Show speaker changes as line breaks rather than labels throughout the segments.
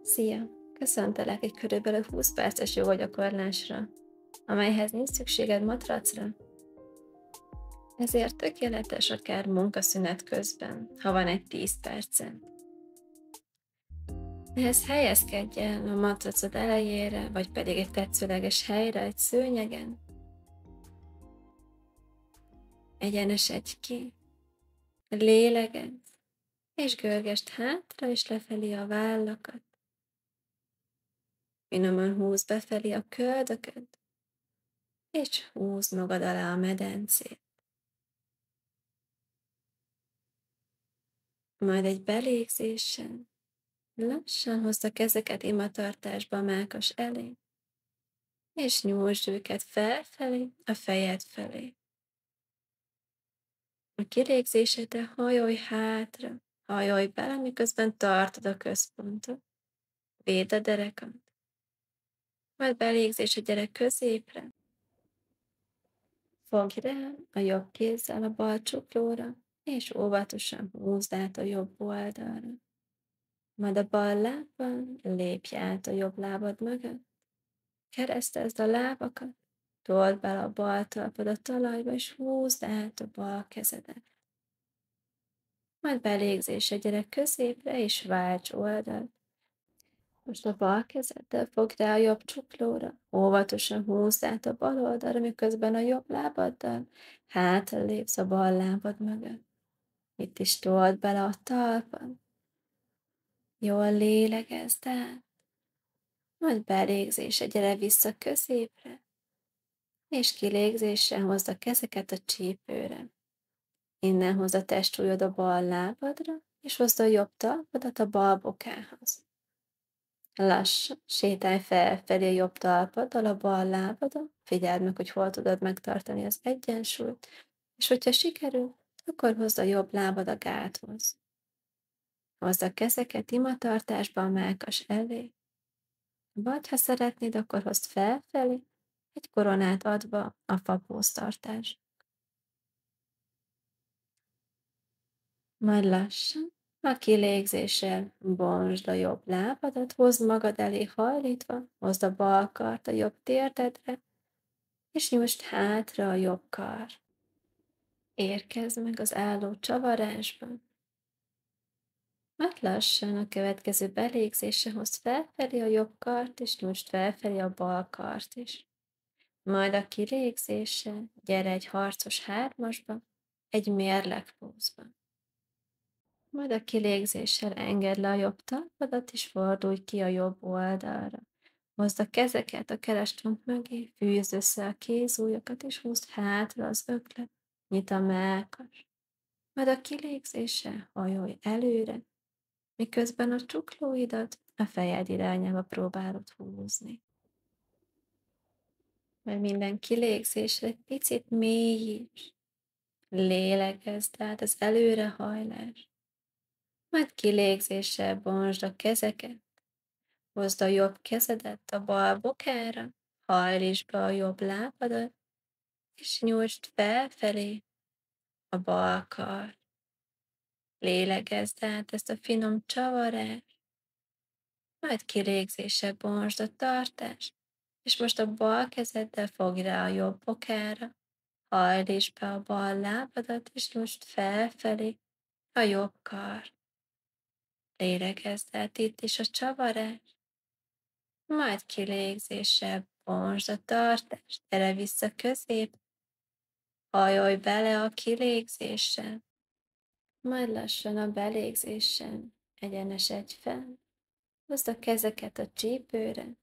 Szia! Köszöntelek egy körülbelül 20 perces jogagyakorlásra, amelyhez nincs szükséged matracra, ezért tökéletes akár munkaszünet közben, ha van egy 10 perced. Ehhez helyezkedj el a matracod elejére, vagy pedig egy tetszőleges helyre, egy szőnyegen. Egyenesedj ki, lélegezz, és görgesd hátra és lefelé a vállakat. Finoman húzd befelé a köldököd, és húzd magad alá a medencét. Majd egy belégzéssel lassan hozd a kezeket imatartásba a mellkas elé, és nyújtsd őket felfelé, a fejed felé. A kilégzésedre hajolj hátra, hajolj bele, miközben tartod a központot. Védd a derekad. Majd belégzés a gyerek középre. Fogd rá a jobb kézzel a bal csuklóra, és óvatosan húzd át a jobb oldalra. Majd a bal lábbal lépj át a jobb lábad mögött. Keresztezd a lábakat, told bele a bal talpad a talajba, és húzd át a bal kezedet. Majd belégzés a gyerek középre, és válts oldalt. Most a bal kezeddel fogd rá a jobb csuklóra, óvatosan húzd át a bal oldalra, miközben a jobb lábaddal hátra lépsz a bal lábad mögött. Itt is told bele a talpad. Jól lélegezd át. Majd belégzés, gyere vissza középre, és kilégzéssel hozd a kezeket a csípőre. Innen hozd a testsúlyod a bal lábadra, és hozd a jobb talpadat a bal bokához. Lassan sétálj felfelé a jobb talpaddal a bal lábadon, figyeld meg, hogy hol tudod megtartani az egyensúlyt, és hogyha sikerül, akkor hozd a jobb lábad a gáthoz. Hozd a kezeket imatartásba a mellkas elé, vagy ha szeretnéd, akkor hozd felfelé, egy koronát adva a fapóztartás. Majd lassan, a kilégzéssel bontsd a jobb lábadat, hozd magad elé hajlítva, hozd a bal kart a jobb térdedre, és nyújtsd hátra a jobb kar. Érkezz meg az álló csavarásban. Majd lassan a következő belégzésre hozd felfelé a jobb kart, és nyújtsd felfelé a bal kart is. Majd a kilégzéssel gyere egy harcos hármasba, egy mérlegpózba. Majd a kilégzéssel engedd le a jobb talpadat, és fordulj ki a jobb oldalra. Hozd a kezeket a keresztcsont mögé, fűzd össze a kézujjakat, és húzd hátra az öklet, nyit a mellkas. Majd a kilégzéssel hajolj előre, miközben a csuklóidat a fejed irányába próbálod húzni. Majd minden kilégzésre egy picit mélyíts, lélegezd át az előrehajlást. Majd kilégzéssel bontsd a kezeket, hozd a jobb kezedet a bal bokára, hajlítsd be a jobb lábadat, és nyújtsd felfelé a bal kart. Lélegezd át ezt a finom csavarást, majd kilégzéssel bontsd a tartást, és most a bal kezeddel fogj rá a jobb bokára, hajlítsd be a bal lábadat, és nyújtsd felfelé a jobb kart. Lélegezd át itt is a csavarást, majd kilégzéssel bontsd a tartást, gyere vissza közép, hajolj bele a kilégzéssel, majd lassan a belégzéssel egyenesedj fel, hozd a kezeket a csípőre,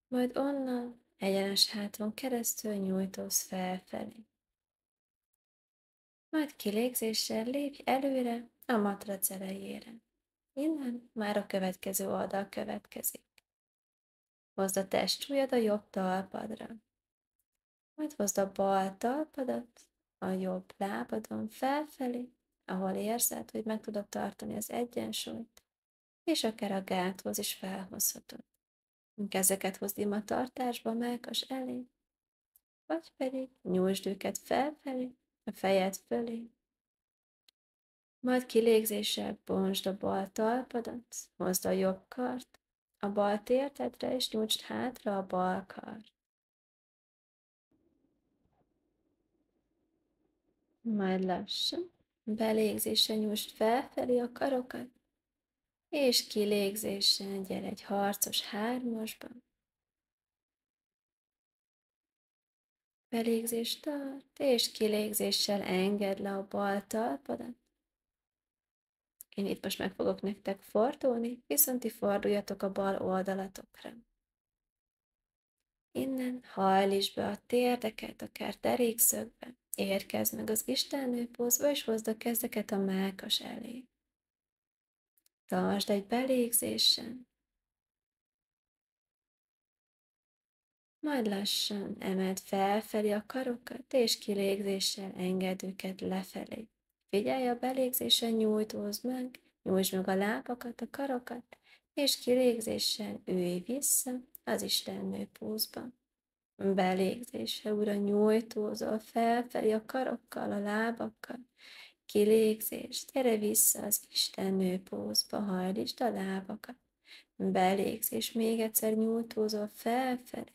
majd onnan egyenes háton keresztül nyújtózz felfelé. Majd kilégzéssel lépj előre a matrac elejére. Innen már a következő oldal következik. Hozd a testsúlyod a jobb talpadra. Majd hozd a bal talpadat a jobb lábadon felfelé, ahol érzed, hogy meg tudod tartani az egyensúlyt, és akár a gáthoz is felhozhatod. Kezeket hozd imatartásba mellkas elé, vagy pedig nyújtsd őket felfelé, a fejed fölé. Majd kilégzéssel bontsd a bal talpadat, hozd a jobb kart, a bal tértedre, és nyújtsd hátra a bal kart. Majd lassan, belégzéssel nyújtsd felfelé a karokat, és kilégzéssel gyere egy harcos hármasba. Belégzést tart, és kilégzéssel engedd le a bal talpadat. Én itt most meg fogok nektek fordulni, viszont ti forduljatok a bal oldalatokra. Innen hajlítsd be a térdeket, akár derékszögbe. Érkezz meg az istennőpózba, és hozd a kezeket a mellkas elé. Tartsd egy belégzésen, majd lassan emeld felfelé a karokat, és kilégzéssel engedd őket lefelé. Figyelj a belégzésen, nyújtózd meg, nyújtsd meg a lábakat, a karokat, és kilégzéssel ülj vissza az istennő pózba. Belégzéssel újra nyújtózol felfelé a karokkal, a lábakkal, kilégzés, gyere vissza az istennő pózba, hajlítsd a lábakat. Belégzés, még egyszer nyújtózol felfelé,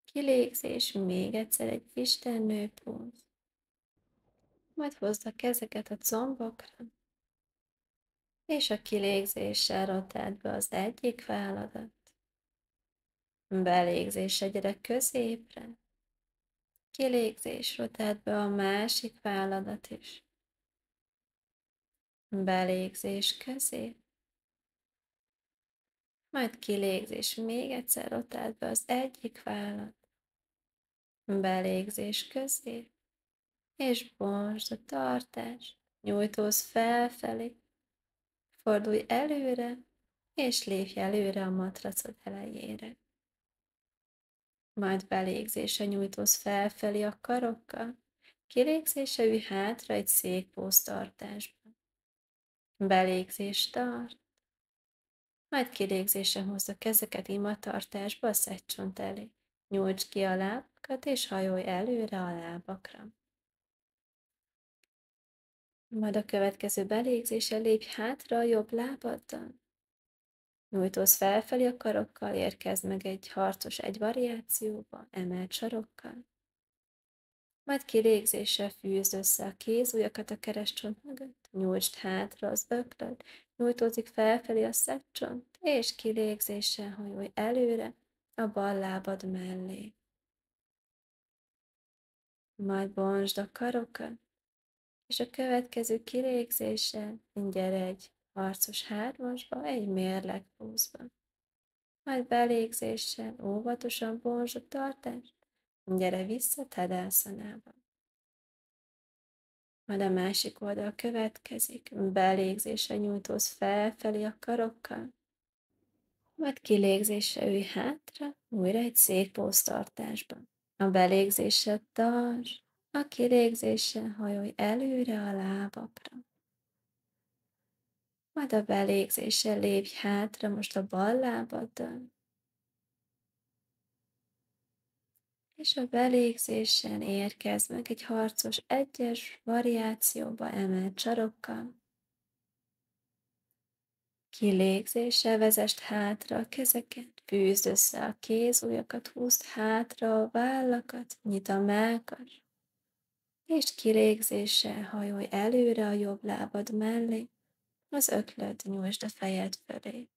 kilégzés, még egyszer egy istennő póz. Majd hozd a kezeket a combokra, és a kilégzéssel rotáld be az egyik válladat. Belégzéssel gyere középre, kilégzés, rotáld be a másik válladat is. Belégzés közé, majd kilégzés, még egyszer rotáld be az egyik vállat. Belégzés közé, és bontsd a tartást, nyújtózz felfelé, fordulj előre, és lépj előre a matracod elejére. Majd belégzése nyújtózz felfelé a karokkal, kilégzése ülj hátra egy székpóz tartásban. Belégzés tart, majd kilégzése hozd a kezeket imatartásba a szedcsont elé. Nyújtsd ki a lábakat, és hajolj előre a lábakra. Majd a következő belégzéssel lépj hátra a jobb lábaddal. Nyújtózz felfelé a karokkal, érkezz meg egy harcos egy variációba, emelt sarokkal. Majd kilégzéssel fűzd össze a kézujjakat a keresztcsont mögött, nyújtsd hátra az öklöd, nyújtózik felfelé a szedcsont, és kilégzéssel hajolj előre a bal lábad mellé. Majd bontsd a karokat, és a következő kilégzéssel gyere egy harcos hármasba, egy mérlegpózba. Majd belégzéssel óvatosan bontsd a tartást, gyere vissza Tadászanába. Majd a másik oldal következik, belégzéssel nyújtózz felfelé a karokkal, majd kilégzéssel ülj hátra, újra egy székpóztartásban. A belégzéssel tartsd, a kilégzéssel hajolj előre a lábakra. Majd a belégzéssel lépj hátra most a bal lábaddal, és a belégzésen érkezz meg egy harcos egyes variációba emelt sarokkal. Kilégzéssel vezesd hátra a kezeket, fűzd össze a kézujjakat, húzd hátra a vállakat, nyit a mellkas, és kilégzéssel hajolj előre a jobb lábad mellé, az öklöd nyújtsd a fejed fölé.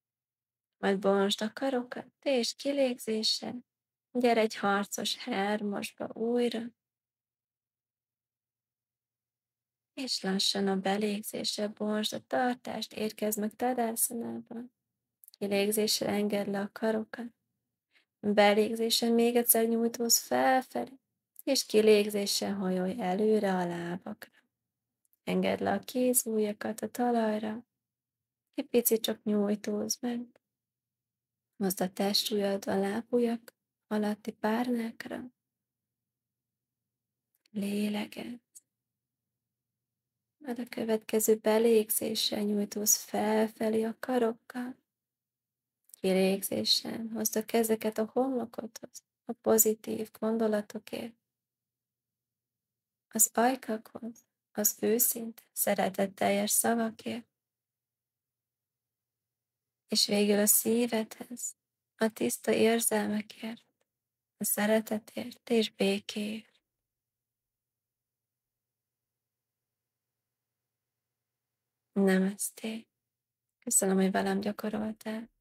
Majd bontsd a karokat, és kilégzéssel gyere egy harcos hármasba újra, és lassan a belégzéssel bontsd a tartást, érkezz meg Tadászanába. Kilégzéssel engedd le a karokat, belégzéssel még egyszer nyújtózz felfelé, és kilégzéssel hajolj előre a lábakra. Engedd le a kézujjakat a talajra, egy picit csak nyújtózz meg. Hozd a testujjad a lábujjak alatti párnákra. Lélegedj. Majd a következő belégzéssel nyújtózz felfelé a karokkal. Kilégzéssel hozd a kezeket a homlokodhoz, a pozitív gondolatokért, az ajkakhoz, az őszinte, szeretetteljes szavakért. és végül a szívedhez, a tiszta érzelmekért, a szeretetért és békéért. Namaste. Köszönöm, hogy velem gyakoroltál.